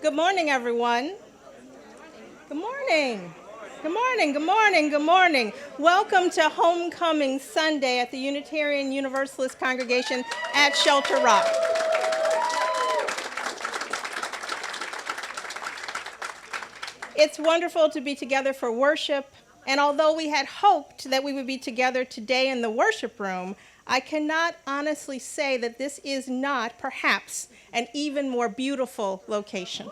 Good morning, everyone. Good morning. Good morning, good morning, good morning. Welcome to Homecoming Sunday at the Unitarian Universalist congregation at Shelter Rock. It's wonderful to be together for worship, and although we had hoped that we would be together today in the worship room, I cannot honestly say that this is not, perhaps, an even more beautiful location.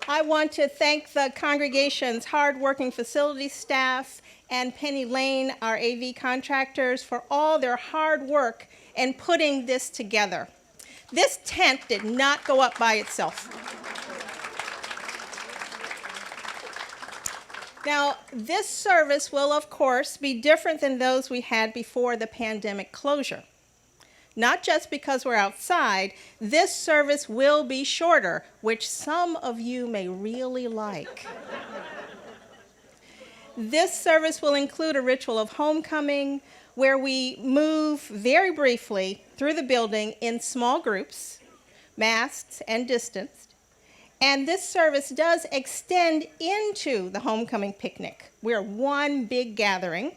I want to thank the congregation's hardworking facility staff and Penny Lane, our AV contractors, for all their hard work in putting this together. This tent did not go up by itself. Now, this service will, of course, be different than those we had before the pandemic closure. Not just because we're outside, this service will be shorter, which some of you may really like. This service will include a ritual of homecoming, where we move very briefly through the building in small groups, masked and distanced. And this service does extend into the homecoming picnic. We're one big gathering.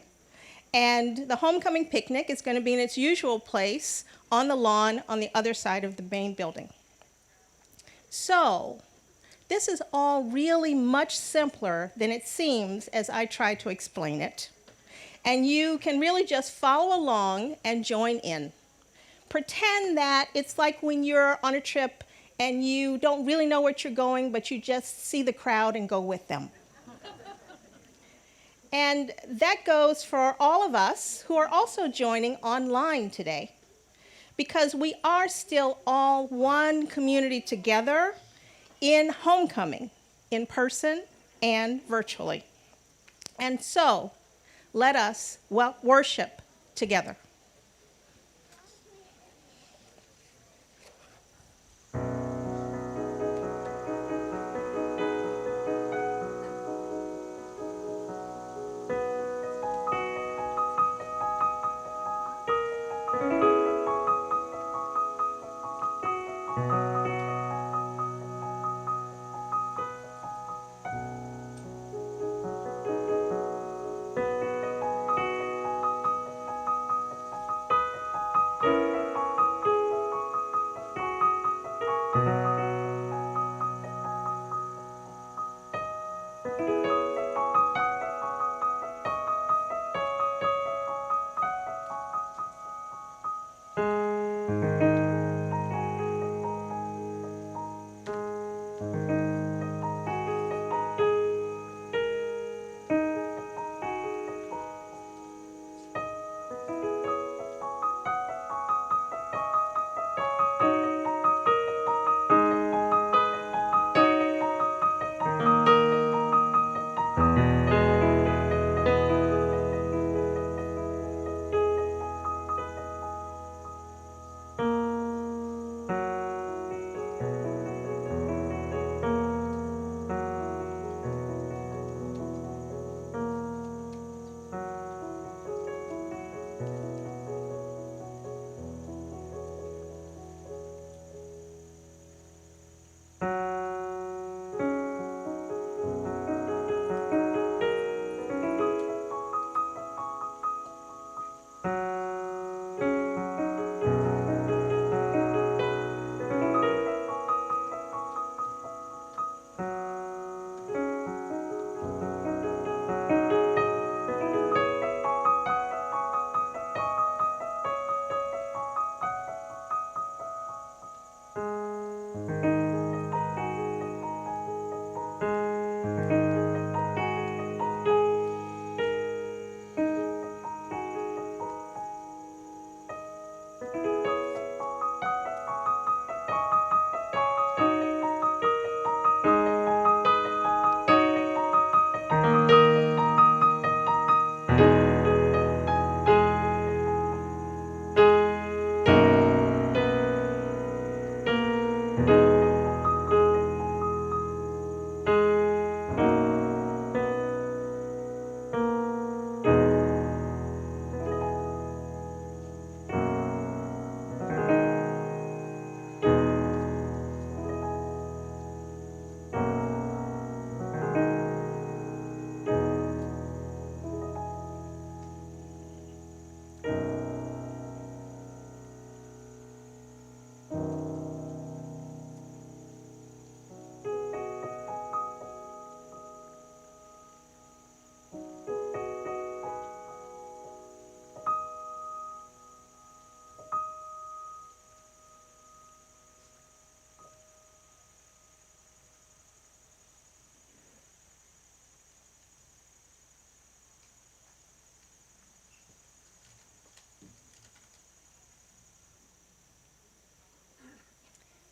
And the homecoming picnic is going to be in its usual place on the lawn on the other side of the main building. So, this is all really much simpler than it seems as I try to explain it. And you can really just follow along and join in. Pretend that it's like when you're on a trip and you don't really know where you're going, but you just see the crowd and go with them. And that goes for all of us who are also joining online today, because we are still all one community together in homecoming, in person and virtually. And so, let us worship together.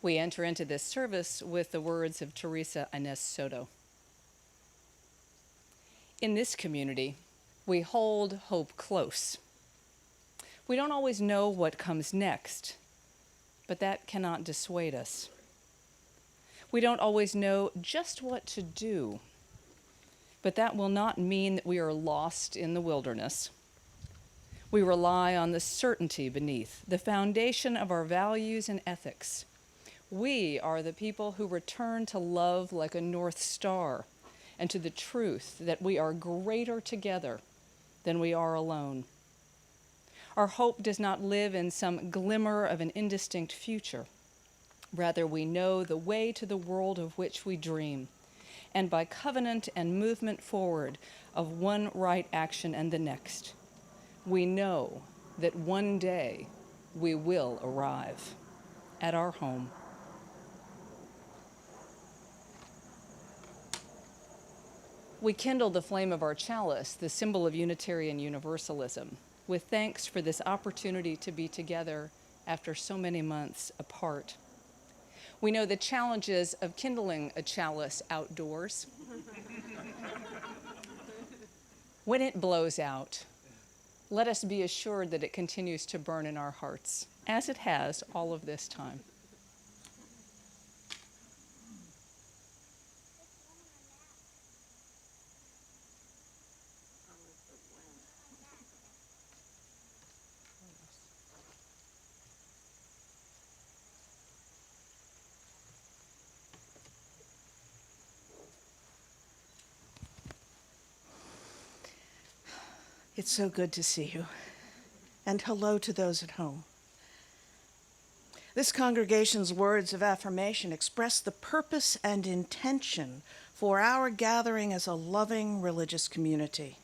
We enter into this service with the words of Teresa Inés Soto. In this community, we hold hope close. We don't always know what comes next, but that cannot dissuade us. We don't always know just what to do, but that will not mean that we are lost in the wilderness. We rely on the certainty beneath, the foundation of our values and ethics. We are the people who return to love like a North Star and to the truth that we are greater together than we are alone. Our hope does not live in some glimmer of an indistinct future. Rather, we know the way to the world of which we dream, and by covenant and movement forward of one right action and the next, we know that one day we will arrive at our home. We kindle the flame of our chalice, the symbol of Unitarian Universalism, with thanks for this opportunity to be together after so many months apart. We know the challenges of kindling a chalice outdoors. When it blows out, let us be assured that it continues to burn in our hearts, as it has all of this time. It's so good to see you, and hello to those at home. This congregation's words of affirmation express the purpose and intention for our gathering as a loving religious community.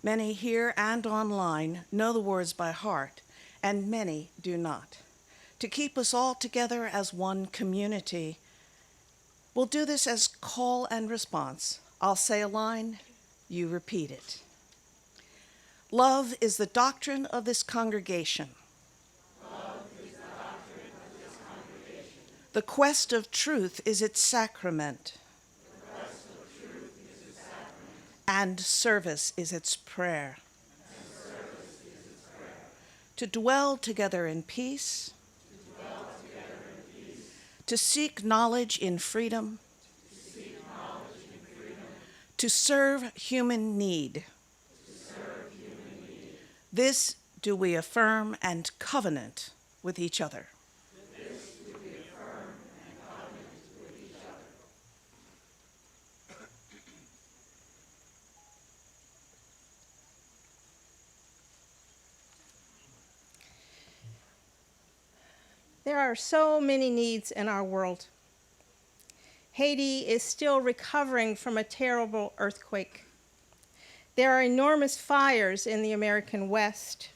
Many here and online know the words by heart, and many do not. To keep us all together as one community, we'll do this as call and response. I'll say a line, you repeat it. Love is the doctrine of this congregation. Love is the doctrine of this congregation. The quest of truth is its sacrament. The quest of truth is its sacrament. And service is its prayer. And service is its prayer. To dwell together in peace. To dwell together in peace. To seek knowledge in freedom. To seek knowledge in freedom. To serve human need. This do we affirm and covenant with each other. This do we affirm and covenant with each other. There are so many needs in our world. Haiti is still recovering from a terrible earthquake. There are enormous fires in the American West,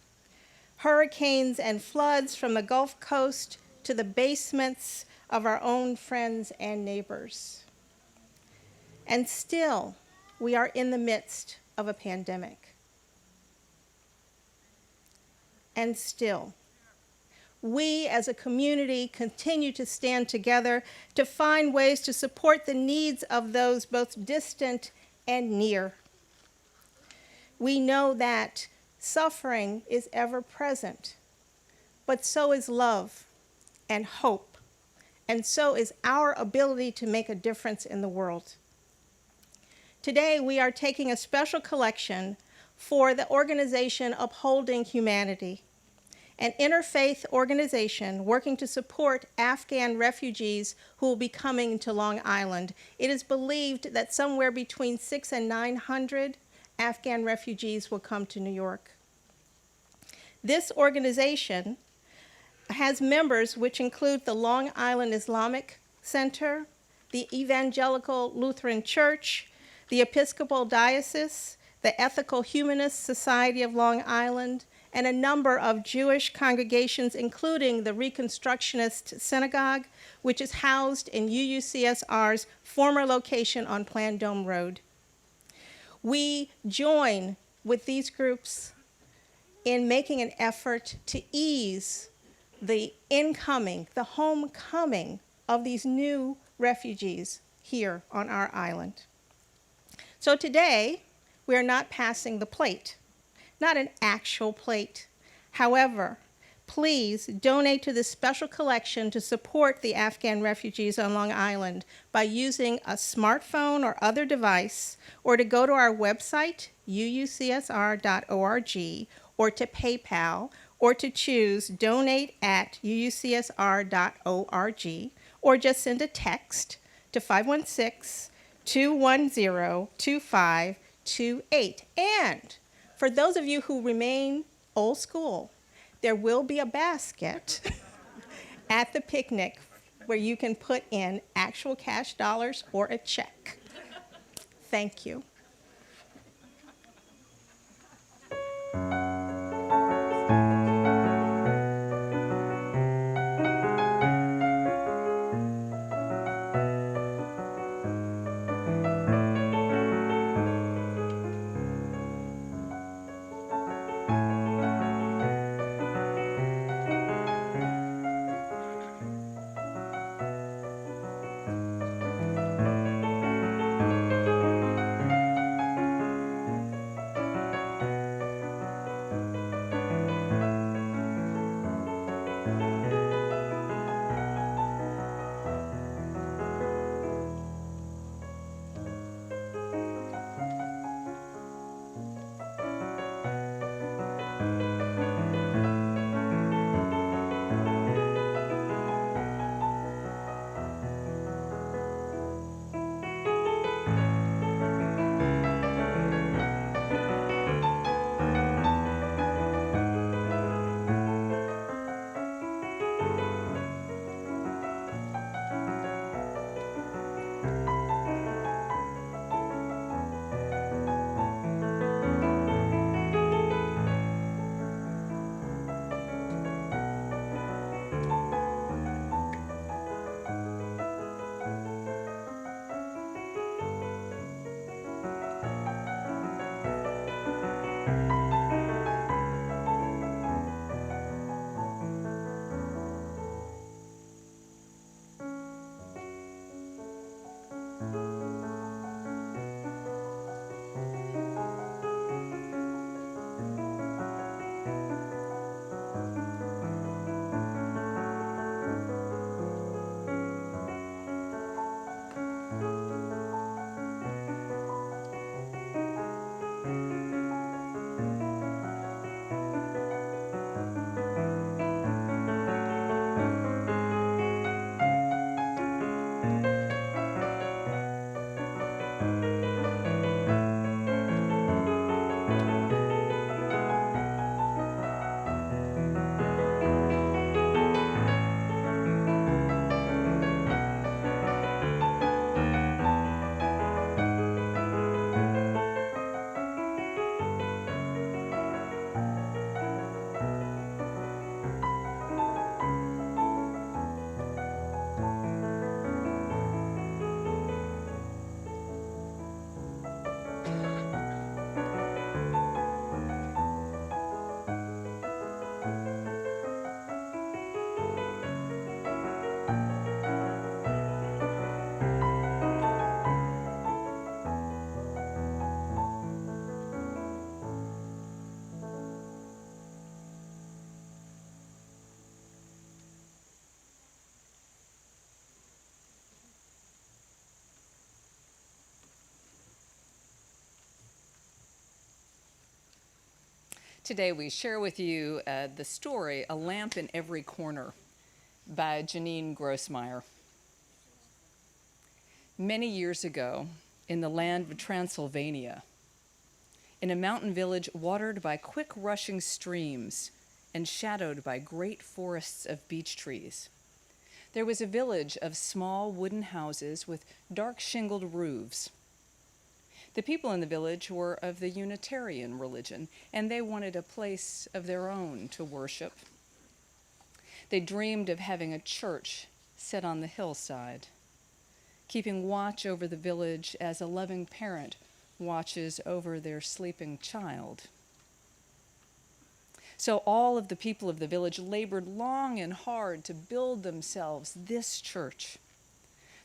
hurricanes and floods from the Gulf Coast to the basements of our own friends and neighbors. And still, we are in the midst of a pandemic. And still, we as a community continue to stand together to find ways to support the needs of those both distant and near. We know that suffering is ever present, but so is love and hope, and so is our ability to make a difference in the world. Today, we are taking a special collection for the organization Upholding Humanity, an interfaith organization working to support Afghan refugees who will be coming to Long Island. It is believed that somewhere between 600 and 900 Afghan refugees will come to New York. This organization has members which include the Long Island Islamic Center, the Evangelical Lutheran Church, the Episcopal Diocese, the Ethical Humanist Society of Long Island, and a number of Jewish congregations, including the Reconstructionist Synagogue, which is housed in UUCSR's former location on Plan Dome Road. We join with these groups in making an effort to ease the incoming, the homecoming of these new refugees here on our island. So today, we are not passing the plate, not an actual plate. However, please donate to this special collection to support the Afghan refugees on Long Island by using a smartphone or other device, or to go to our website, uucsr.org, or to PayPal, or to choose donate@uucsr.org, or just send a text to 516-210-2528. And for those of you who remain old school, there will be a basket at the picnic where you can put in actual cash dollars or a check. Thank you. Today we share with you the story, A Lamp in Every Corner by Janine Grossmeyer. Many years ago, in the land of Transylvania, in a mountain village watered by quick rushing streams and shadowed by great forests of beech trees, there was a village of small wooden houses with dark shingled roofs. The people in the village were of the Unitarian religion, and they wanted a place of their own to worship. They dreamed of having a church set on the hillside, keeping watch over the village as a loving parent watches over their sleeping child. So all of the people of the village labored long and hard to build themselves this church.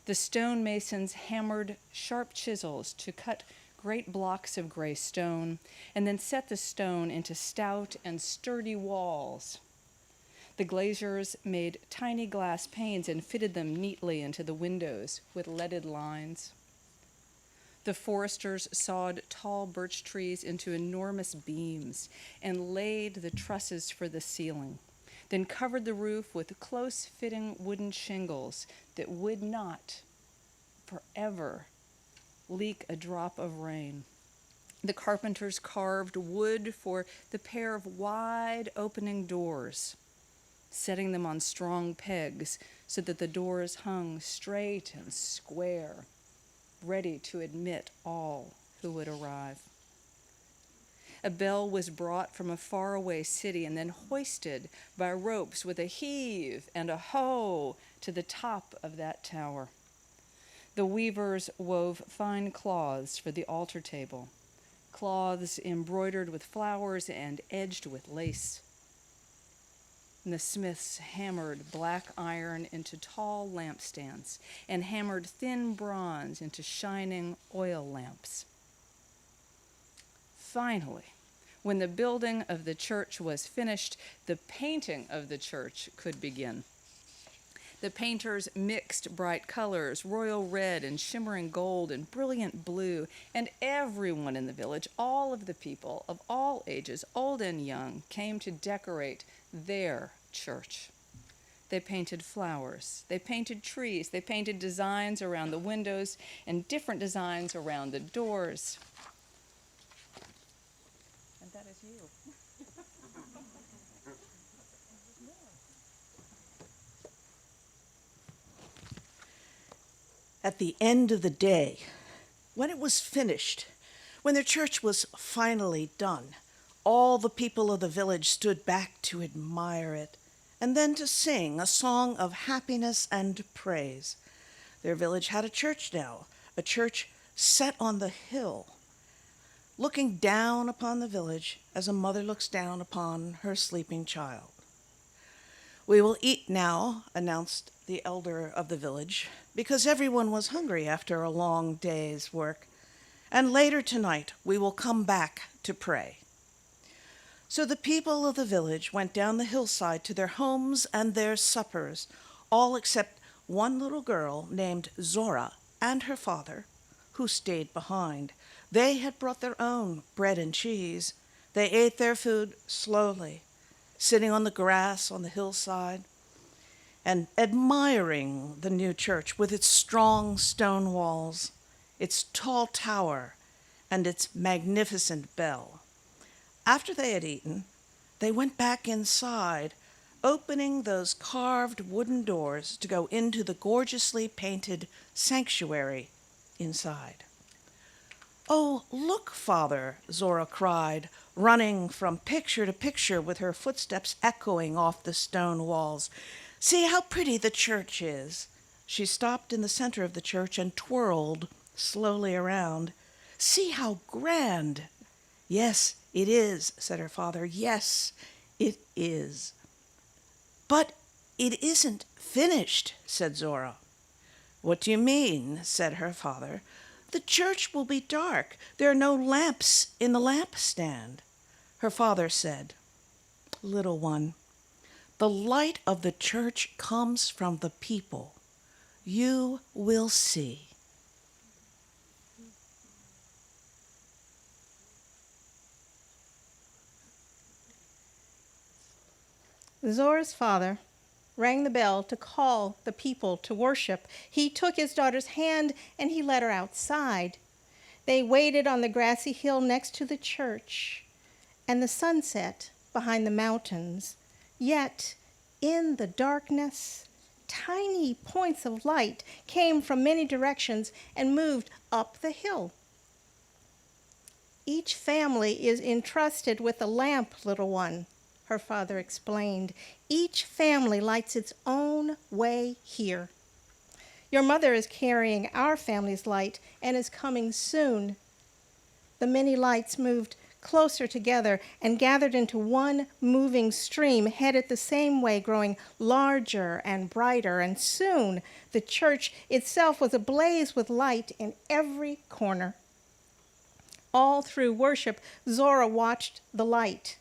The stonemasons hammered sharp chisels to cut great blocks of gray stone, and then set the stone into stout and sturdy walls. The glaziers made tiny glass panes and fitted them neatly into the windows with leaded lines. The foresters sawed tall birch trees into enormous beams and laid the trusses for the ceiling, then covered the roof with close-fitting wooden shingles that would not forever leak a drop of rain. The carpenters carved wood for the pair of wide opening doors, setting them on strong pegs so that the doors hung straight and square, ready to admit all who would arrive. A bell was brought from a faraway city and then hoisted by ropes with a heave and a hoe to the top of that tower. The weavers wove fine cloths for the altar table, cloths embroidered with flowers and edged with lace. And the smiths hammered black iron into tall lampstands and hammered thin bronze into shining oil lamps. Finally, when the building of the church was finished, the painting of the church could begin. The painters mixed bright colors, royal red and shimmering gold and brilliant blue, and everyone in the village, all of the people of all ages, old and young, came to decorate their church. They painted flowers, they painted trees, they painted designs around the windows and different designs around the doors. And that is you. At the end of the day, when it was finished, when the church was finally done, all the people of the village stood back to admire it and then to sing a song of happiness and praise. Their village had a church now, a church set on the hill, looking down upon the village as a mother looks down upon her sleeping child. "We will eat now," announced the elder of the village, because everyone was hungry after a long day's work. "And later tonight, we will come back to pray." So the people of the village went down the hillside to their homes and their suppers, all except one little girl named Zora and her father, who stayed behind. They had brought their own bread and cheese. They ate their food slowly, sitting on the grass on the hillside and admiring the new church with its strong stone walls, its tall tower, and its magnificent bell. After they had eaten, they went back inside, opening those carved wooden doors to go into the gorgeously painted sanctuary inside. "Oh, look, Father," Zora cried, running from picture to picture with her footsteps echoing off the stone walls. "See how pretty the church is." She stopped in the center of the church and twirled slowly around. "See how grand." "Yes, it is," said her father. "Yes, it is." "But it isn't finished," said Zora. "What do you mean?" said her father. "The church will be dark. There are no lamps in the lampstand." Her father said, "Little one, the light of the church comes from the people. You will see." Zora's father rang the bell to call the people to worship. He took his daughter's hand and he led her outside. They waited on the grassy hill next to the church and the sunset behind the mountains. Yet, in the darkness, tiny points of light came from many directions and moved up the hill. "Each family is entrusted with a lamp, little one," her father explained. "Each family lights its own way here. Your mother is carrying our family's light and is coming soon." The many lights moved closer together and gathered into one moving stream, headed the same way, growing larger and brighter. And soon the church itself was ablaze with light in every corner. All through worship, Zora watched the light.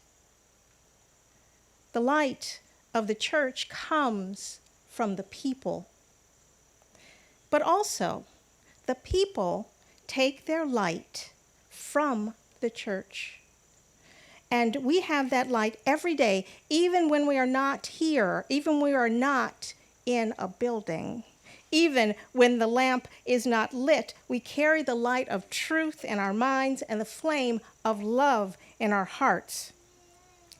The light of the church comes from the people. But also, the people take their light from the church. And we have that light every day, even when we are not here, even when we are not in a building. Even when the lamp is not lit, we carry the light of truth in our minds and the flame of love in our hearts.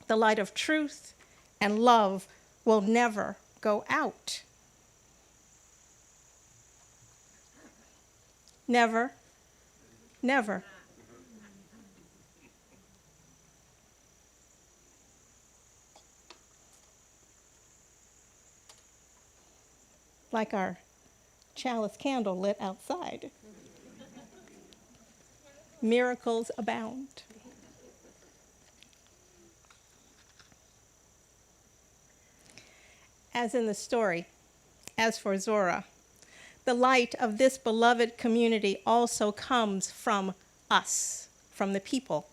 The light of truth and love will never go out. Never, never. Like our chalice candle lit outside. Miracles abound. As in the story, as for Zora, the light of this beloved community also comes from us, from the people.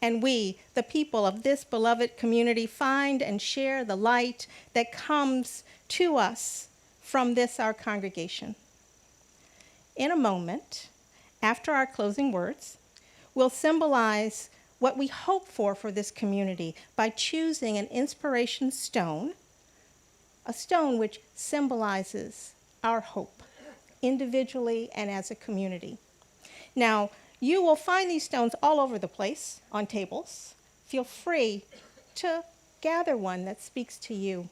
And we, the people of this beloved community, find and share the light that comes to us from this, our congregation. In a moment, after our closing words, we'll symbolize what we hope for this community by choosing an inspiration stone, a stone which symbolizes our hope, individually and as a community. Now, you will find these stones all over the place on tables. Feel free to gather one that speaks to you.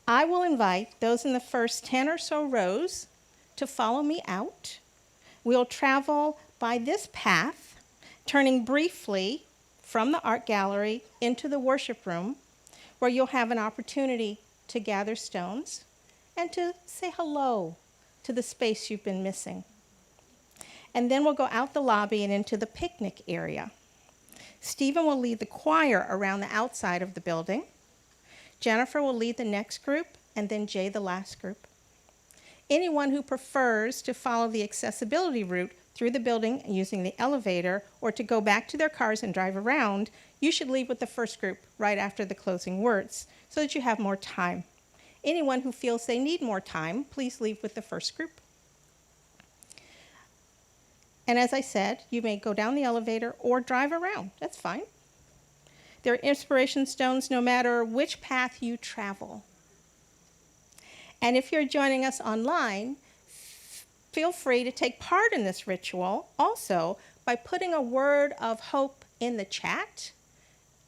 I will invite those in the first 10 or so rows to follow me out. We'll travel by this path, turning briefly from the art gallery into the worship room, where you'll have an opportunity to gather stones and to say hello to the space you've been missing. And then we'll go out the lobby and into the picnic area. Stephen will lead the choir around the outside of the building. Jennifer will lead the next group, and then Jay the last group. Anyone who prefers to follow the accessibility route through the building using the elevator or to go back to their cars and drive around, you should leave with the first group right after the closing words so that you have more time. Anyone who feels they need more time, please leave with the first group. And as I said, you may go down the elevator or drive around. That's fine. There are inspiration stones no matter which path you travel. And if you're joining us online, feel free to take part in this ritual also by putting a word of hope in the chat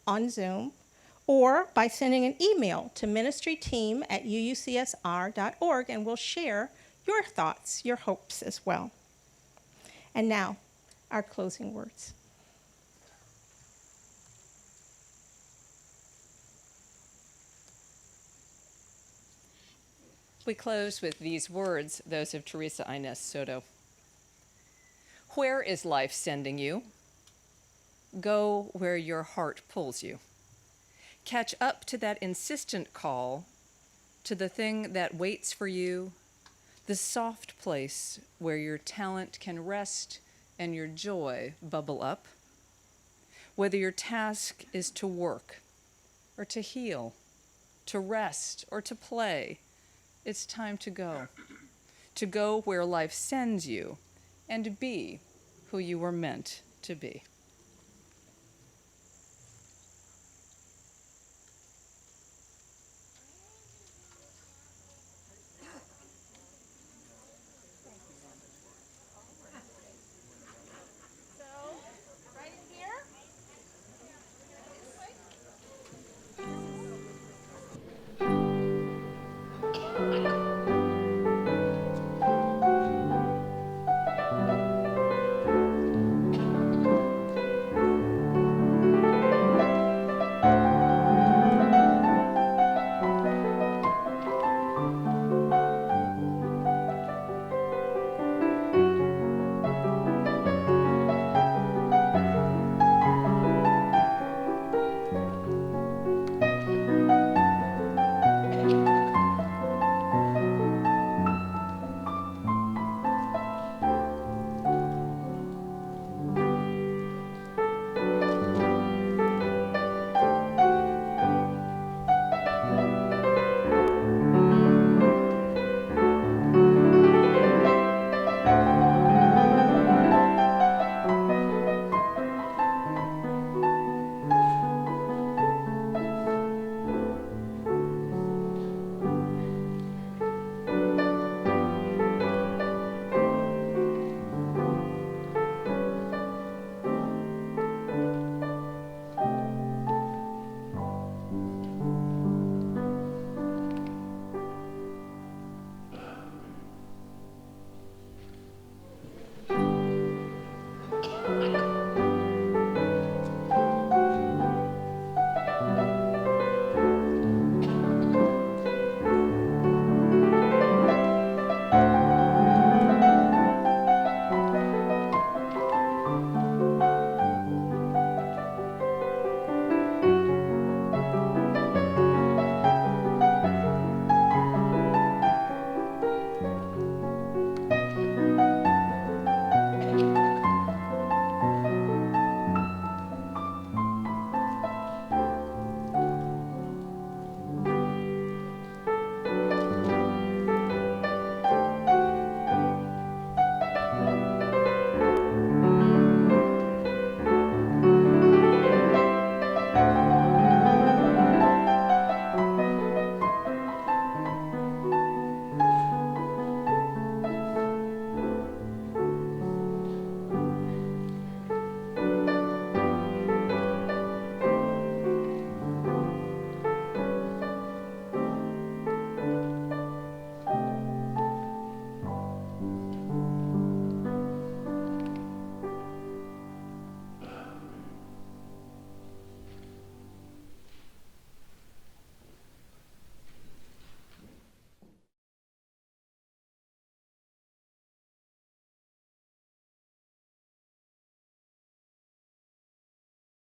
on Zoom or by sending an email to ministryteam@uucsr.org, and we'll share your thoughts, your hopes as well. And now, our closing words. We close with these words, those of Teresa Inés Soto. Where is life sending you? Go where your heart pulls you. Catch up to that insistent call, to the thing that waits for you, the soft place where your talent can rest and your joy bubble up. Whether your task is to work or to heal, to rest or to play, it's time to go where life sends you and be who you were meant to be.